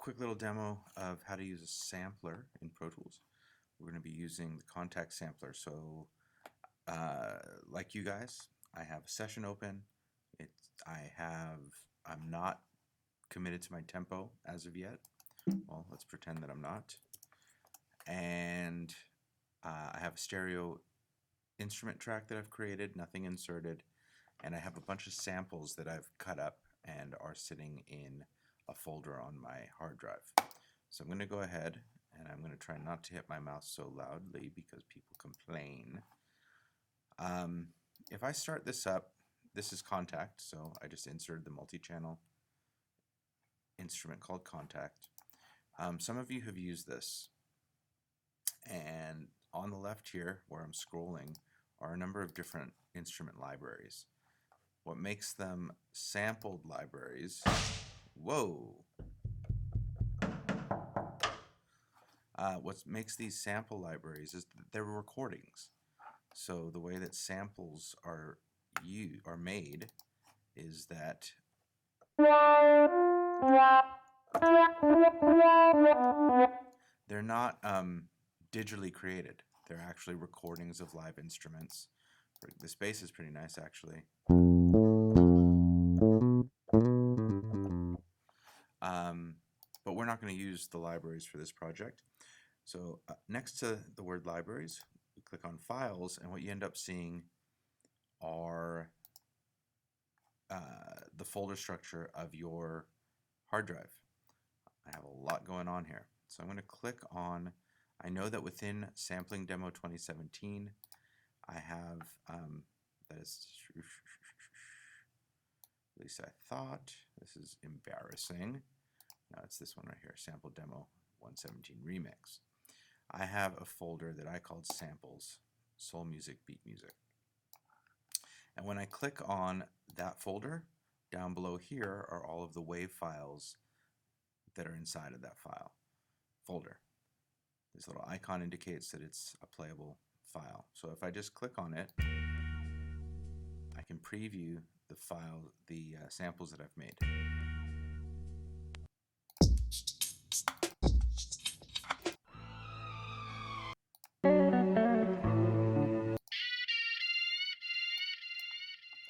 quick little demo of how to use a sampler in Pro Tools. We're going to be using the Kontakt sampler. So like you guys, I have a session open. I'm not committed to my tempo as of yet. Well, let's pretend that I'm not. And I have a stereo instrument track that I've created, nothing inserted, and I have a bunch of samples that I've cut up and are sitting in a folder on my hard drive. So I'm going to go ahead and I'm going to try not to hit my mouse so loudly because people complain. If I start this up, this is Kontakt, so I just inserted the multi-channel instrument called Kontakt. Some of you have used this, and on the left here where I'm scrolling are a number of different instrument libraries. What makes them sampled libraries, what makes these sample libraries is that they're recordings. So the way that samples are made is that they're not digitally created. They're actually recordings of live instruments. This bass is pretty nice, actually. But we're not going to use the libraries for this project. So next to the word libraries, we click on files, and what you end up seeing are the folder structure of your hard drive. I have a lot going on here. So I'm going to click on, I know that within Sampling Demo 2017, I have, that is, at least I thought, this is embarrassing. No, it's this one right here, Sample Demo 117 Remix. I have a folder that I called Samples, Soul Music, Beat Music. And when I click on that folder, down below here are all of the WAV files that are inside of that folder. This little icon indicates that it's a playable file. So if I just click on it, I can preview the samples that I've made.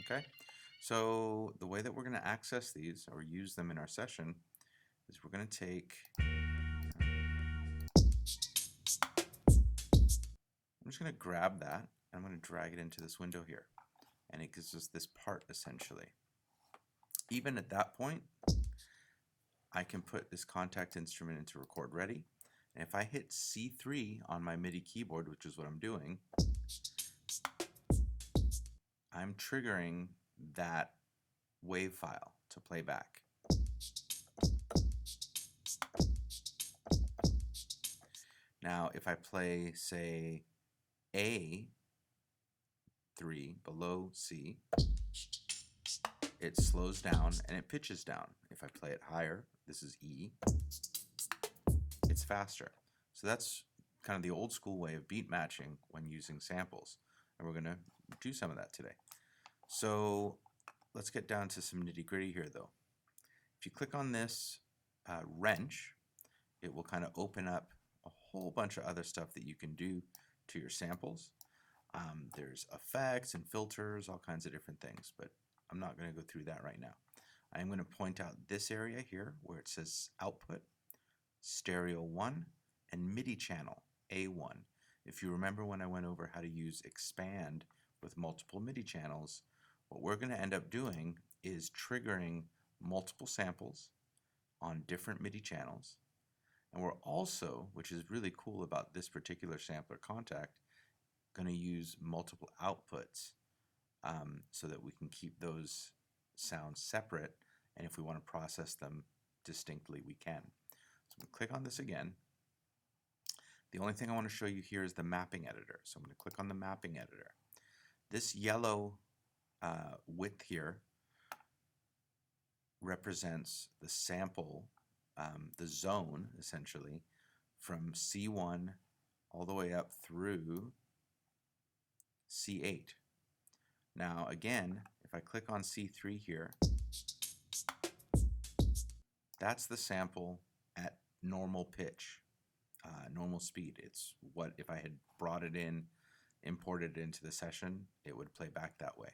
Okay, so the way that we're going to access these or use them in our session is we're going to take, I'm just going to grab that and I'm going to drag it into this window here, and it gives us this part essentially. Even at that point, I can put this Kontakt instrument into record ready, and if I hit C3 on my MIDI keyboard, which is what I'm doing, I'm triggering that WAV file to play back. Now, if I play, say, A3 below C, it slows down and it pitches down. If I play it higher, this is E, it's faster. So that's kind of the old school way of beat matching when using samples. And we're going to do some of that today. So let's get down to some nitty-gritty here, though. If you click on this wrench, it will kind of open up a whole bunch of other stuff that you can do to your samples. There's effects and filters, all kinds of different things, but I'm not going to go through that right now. I am going to point out this area here where it says Output, Stereo 1, and MIDI channel A1. If you remember when I went over how to use Expand with multiple MIDI channels, what we're going to end up doing is triggering multiple samples on different MIDI channels. And we're also, which is really cool about this particular sampler Kontakt, going to use multiple outputs so that we can keep those sounds separate, and if we want to process them distinctly, we can. So I'm going to click on this again. The only thing I want to show you here is the mapping editor. So I'm going to click on the mapping editor. This yellow width here represents the sample, the zone essentially, from C1 all the way up through C8. Now again, if I click on C3 here, that's the sample at normal pitch, normal speed. It's what if I had brought it in, imported it into the session, it would play back that way.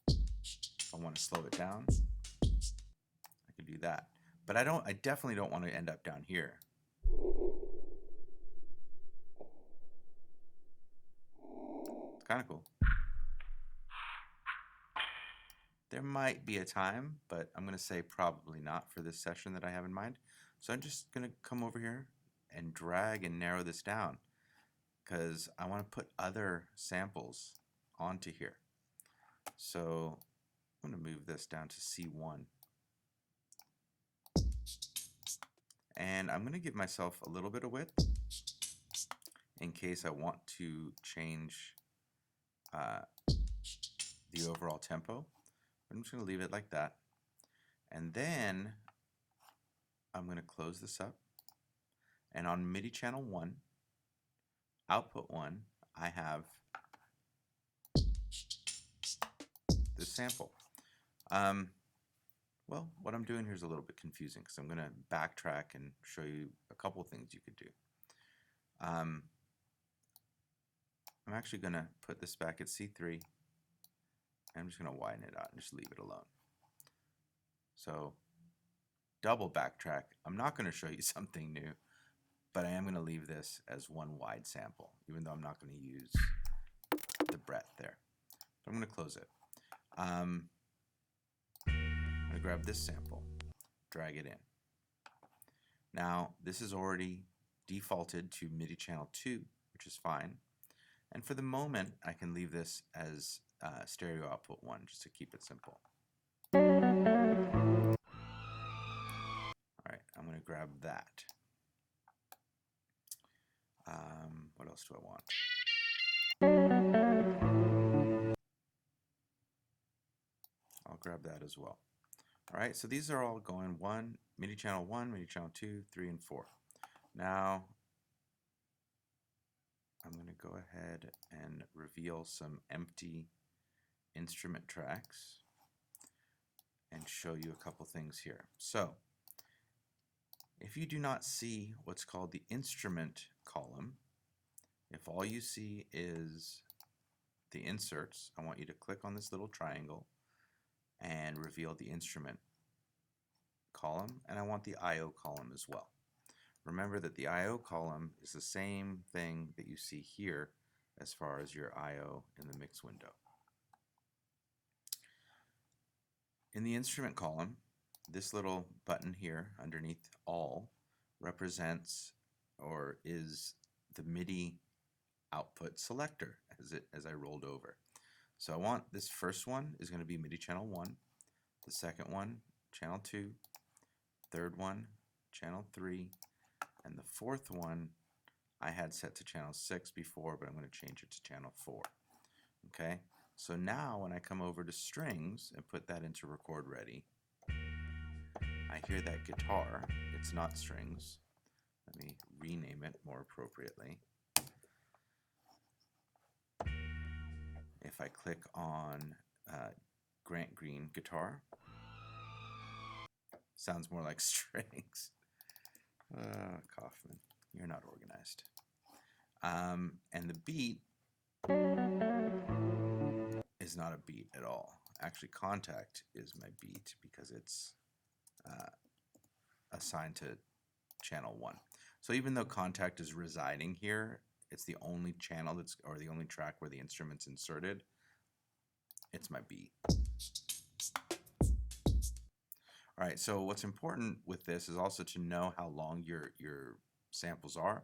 If I want to slow it down, I can do that. But I definitely don't want to end up down here. It's kind of cool. There might be a time, but I'm going to say probably not for this session that I have in mind. So I'm just going to come over here and drag and narrow this down because I want to put other samples onto here. So I'm going to move this down to C1. And I'm going to give myself a little bit of width in case I want to change the overall tempo. I'm just going to leave it like that. And then I'm going to close this up. And on MIDI channel 1, output 1, I have this sample. Well, what I'm doing here is a little bit confusing because I'm going to backtrack and show you a couple things you could do. I'm actually going to put this back at C3. I'm just going to widen it out and just leave it alone. So double backtrack. I'm not going to show you something new, but I am going to leave this as one wide sample, even though I'm not going to use the breadth there. So I'm going to close it. I'm going to grab this sample, drag it in. Now, this is already defaulted to MIDI channel 2, which is fine. And for the moment, I can leave this as stereo output 1, just to keep it simple. All right, I'm going to grab that. What else do I want? I'll grab that as well. All right, so these are all going MIDI channel 1, MIDI channel 2, 3, and 4. Now, I'm going to go ahead and reveal some empty instrument tracks and show you a couple things here. So, if you do not see what's called the instrument column, if all you see is the inserts, I want you to click on this little triangle and reveal the instrument column, and I want the I/O column as well. Remember that the I/O column is the same thing that you see here as far as your I/O in the mix window. In the instrument column, this little button here underneath all represents or is the MIDI output selector as I rolled over. So I want this first one is going to be MIDI channel 1, the second one channel 2, third one channel 3, and the fourth one I had set to channel 6 before, but I'm going to change it to channel 4. Okay, so now when I come over to strings and put that into record ready, I hear that guitar. It's not strings. Let me rename it more appropriately. If I click on Grant Green guitar, sounds more like strings. Kaufman, you're not organized. And the beat is not a beat at all. Actually, Kontakt is my beat because it's assigned to channel 1. So even though Kontakt is residing here, it's the only channel or the only track where the instrument's inserted. It's my beat. All right, so what's important with this is also to know how long your samples are.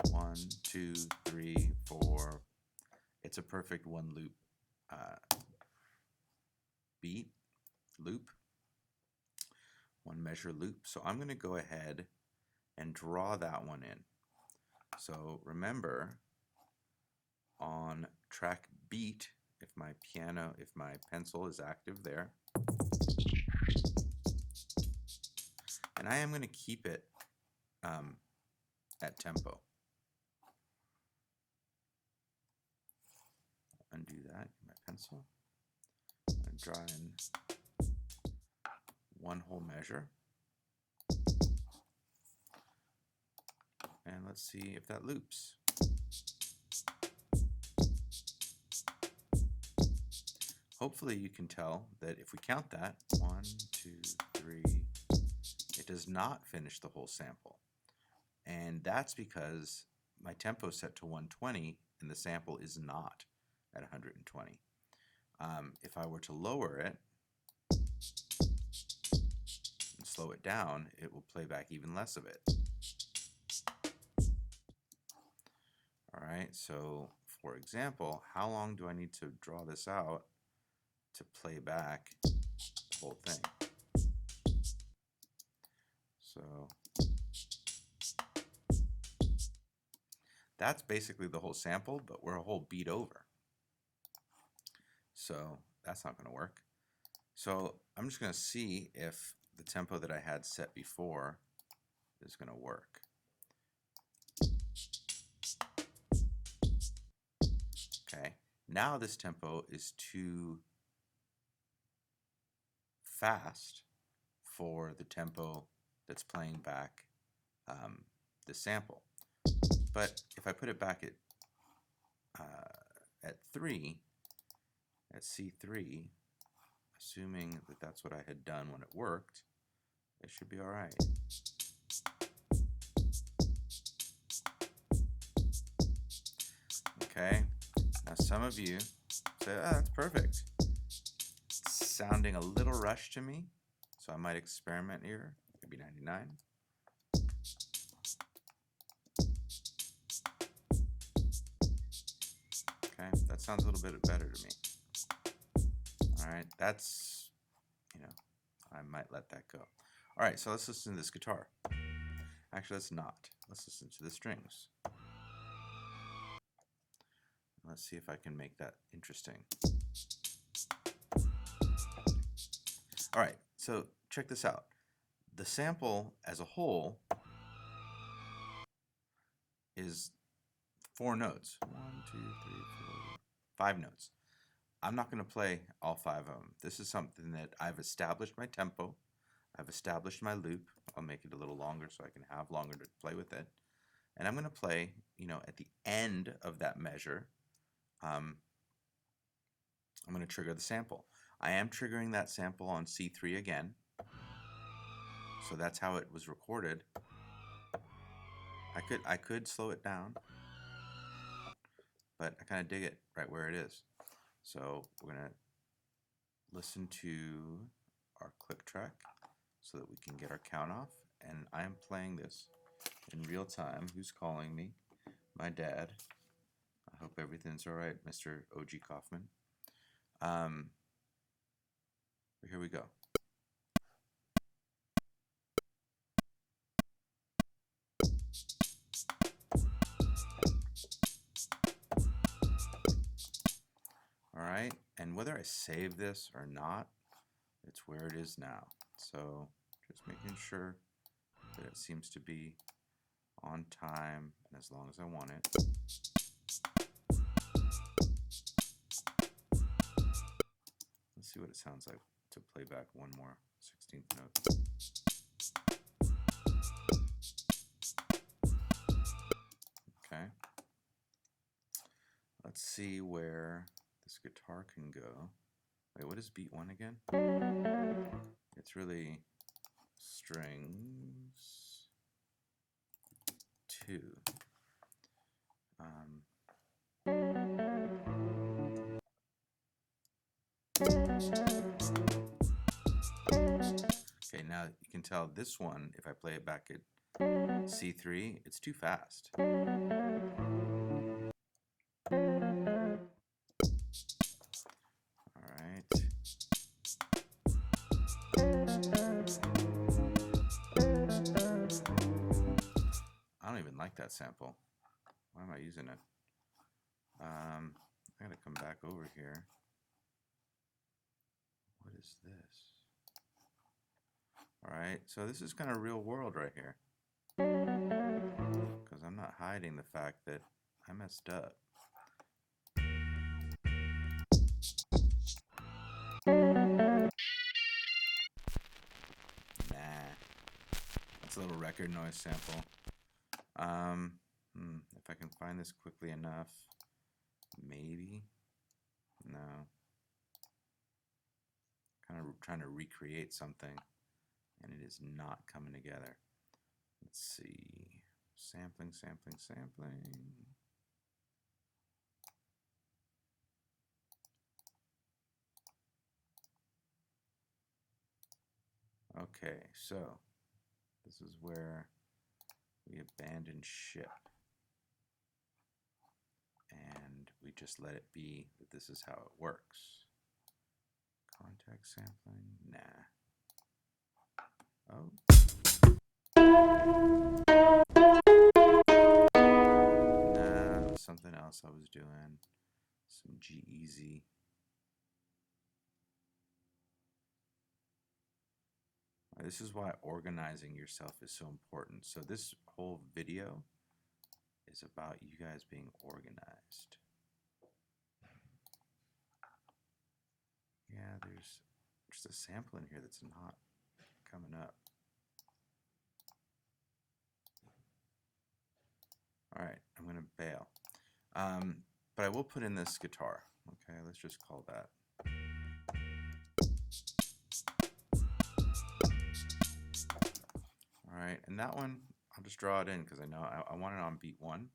1, 2, 3, 4. It's a perfect one loop beat, loop, one measure loop. So I'm going to go ahead and draw that one in. So remember, on track beat, if my pencil is active there, and I am going to keep it at tempo. Undo that, my pencil, and draw in one whole measure. And let's see if that loops. Hopefully you can tell that if we count that, 1, 2, 3, it does not finish the whole sample. And that's because my tempo is set to 120 and the sample is not at 120. If I were to lower it and slow it down, it will play back even less of it. All right, so for example, how long do I need to draw this out to play back the whole thing? So that's basically the whole sample, but we're a whole beat over. So that's not going to work. So I'm just going to see if the tempo that I had set before is going to work. Okay, now this tempo is too fast for the tempo that's playing back the sample. But if I put it back at 3, at C3, assuming that that's what I had done when it worked, it should be all right. Okay, now some of you say, oh, that's perfect. It's sounding a little rushed to me, so I might experiment here, maybe 99. Okay, that sounds a little bit better to me. All right, that's, I might let that go. All right, so let's listen to this guitar. Actually, let's not. Let's listen to the strings. Let's see if I can make that interesting. All right, so check this out. The sample as a whole is 4 notes. 1, 2, 3, 4, 5 notes. I'm not going to play all 5 of them. This is something that I've established my tempo. I've established my loop. I'll make it a little longer so I can have longer to play with it. And I'm going to play, at the end of that measure, I'm going to trigger the sample. I am triggering that sample on C3 again. So that's how it was recorded. I could slow it down, but I kind of dig it right where it is. So we're going to listen to our click track so that we can get our count off. And I am playing this in real time. Who's calling me? My dad. I hope everything's all right, Mr. O.G. Kaufman. Here we go. All right, and whether I save this or not, it's where it is now. So just making sure that it seems to be on time and as long as I want it. Let's see what it sounds like to play back one more 16th note. Okay. Let's see where this guitar can go. Wait, what is beat 1 again? It's really strings 2. Okay, now you can tell this one, if I play it back at C3, it's too fast. All right. I don't even like that sample. Why am I using it? I gotta come back over here. What is this? All right, so this is kind of real world right here. Because I'm not hiding the fact that I messed up. Nah, that's a little record noise sample. If I can find this quickly enough, maybe. No. Kind of trying to recreate something, and it is not coming together. Let's see. Sampling, sampling, sampling. Okay, so this is where we abandon ship. And we just let it be that this is how it works. Kontakt sampling, nah. Oh. Nah, it was something else I was doing. Some G-Easy. This is why organizing yourself is so important. So this whole video is about you guys being organized. Yeah, there's just a sample in here that's not coming up. All right, I'm going to bail. But I will put in this guitar. Okay, let's just call that. All right, and that one, I'll just draw it in because I know I want it on beat 1.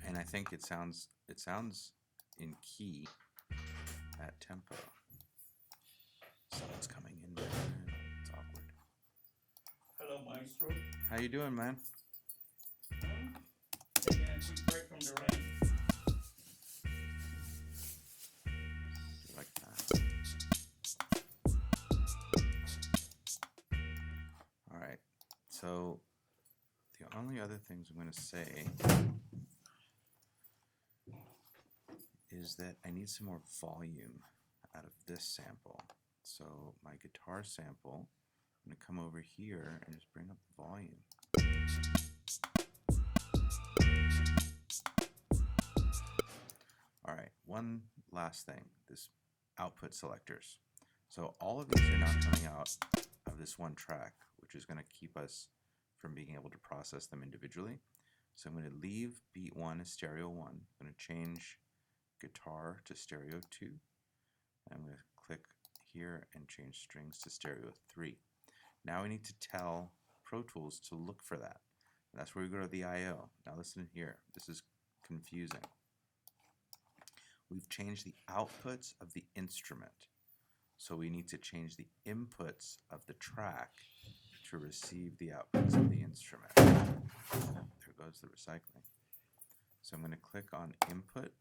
And I think it sounds in key at tempo. Someone's coming in there. It's awkward. Hello, Maestro. How you doing, man? Taking a quick break from the rain. Like that. All right. So the only other things I'm going to say is that I need some more volume out of this sample. So my guitar sample, I'm going to come over here and just bring up the volume. All right, one last thing, this output selectors. So all of these are not coming out of this one track, which is going to keep us from being able to process them individually. So I'm going to leave beat 1 as stereo 1. I'm going to change guitar to stereo 2. I'm going to click here and change strings to stereo 3. Now we need to tell Pro Tools to look for that. And that's where we go to the I/O. Now listen here. This is confusing. We've changed the outputs of the instrument. So we need to change the inputs of the track to receive the outputs of the instrument. There goes the recycling. So I'm going to click on Input,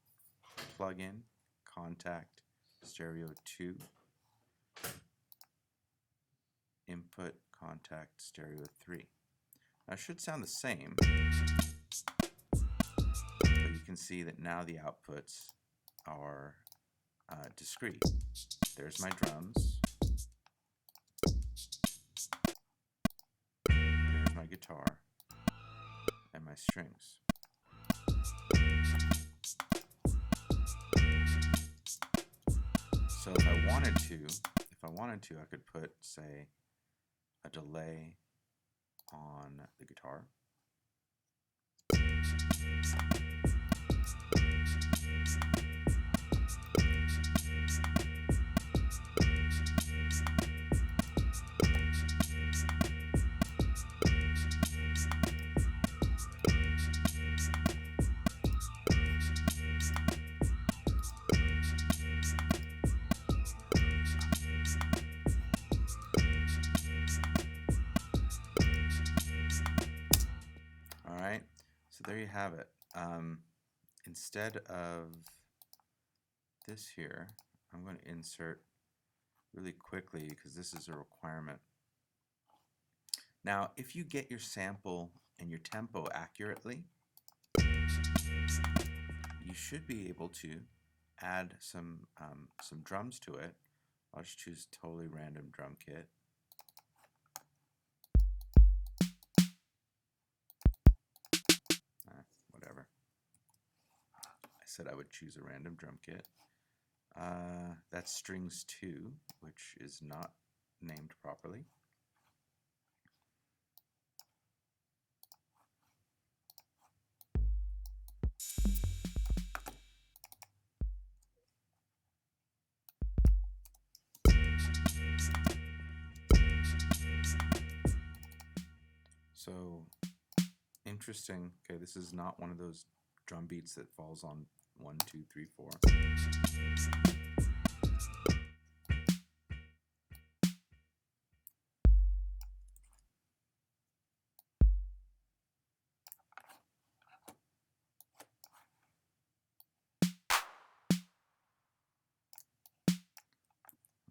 Plugin, Kontakt, Stereo 2, Input, Kontakt, Stereo 3. Now it should sound the same, but you can see that now the outputs are discrete. There's my drums. There's my guitar and my strings. So if I wanted to, I could put, say, a delay on the guitar. Alright, so there you have it. Instead of this here, I'm going to insert really quickly because this is a requirement. Now, if you get your sample and your tempo accurately, you should be able to add some drums to it. I'll just choose totally random drum kit. Whatever. I said I would choose a random drum kit. That's strings 2, which is not named properly. interesting. Okay, this is not one of those drum beats that falls on 1, 2, 3, 4.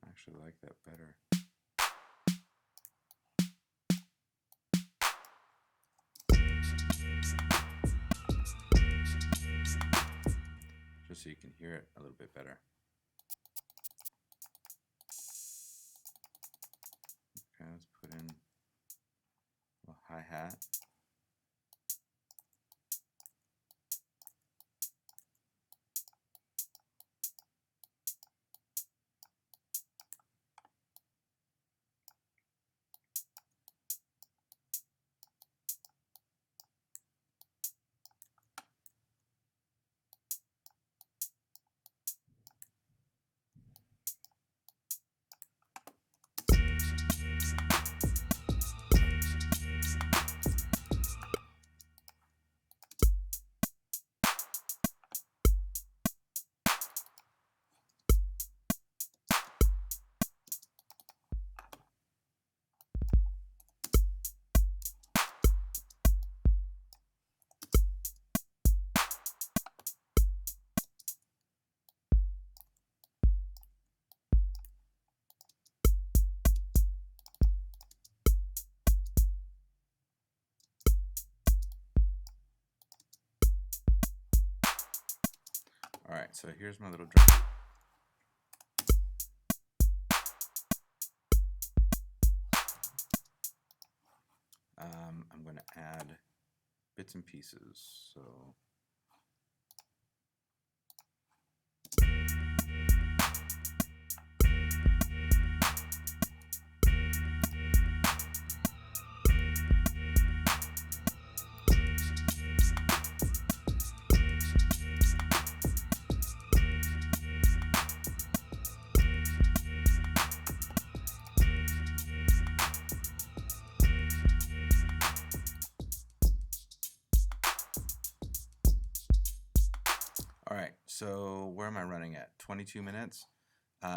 I actually like that better. Just so you can hear it a little bit better. Okay, let's put in a hi-hat. Alright, so here's my little drum. I'm going to add bits and pieces. So Alright, so where am I running at? 22 minutes?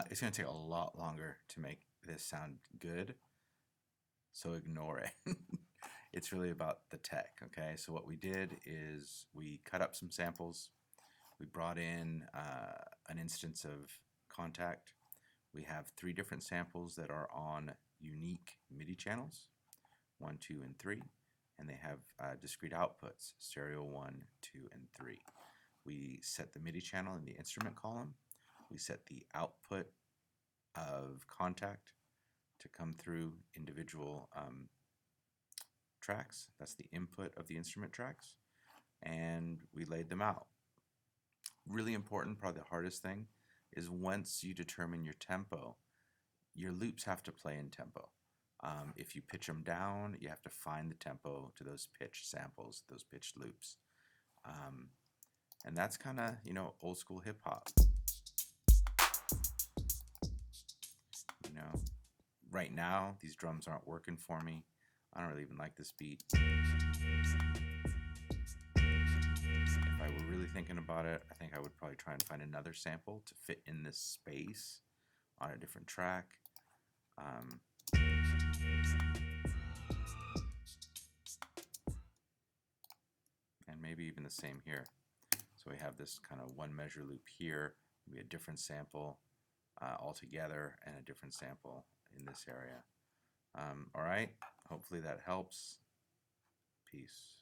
It's going to take a lot longer to make this sound good, so ignore it. It's really about the tech, okay? So what we did is we cut up some samples. We brought in an instance of Kontakt. We have 3 different samples that are on unique MIDI channels, 1, 2, and 3, and they have discrete outputs, stereo 1, 2, and 3. We set the MIDI channel in the instrument column. We set the output of Kontakt to come through individual tracks. That's the input of the instrument tracks. And we laid them out. Really important, probably the hardest thing, is once you determine your tempo, your loops have to play in tempo. If you pitch them down, you have to find the tempo to those pitched samples, those pitched loops. And that's kind of, old school hip hop. Right now, these drums aren't working for me. I don't really even like this beat. If I were really thinking about it, I think I would probably try and find another sample to fit in this space on a different track. And maybe even the same here. So we have this kind of one measure loop here, maybe a different sample altogether, and a different sample in this area. All right, hopefully that helps. Peace.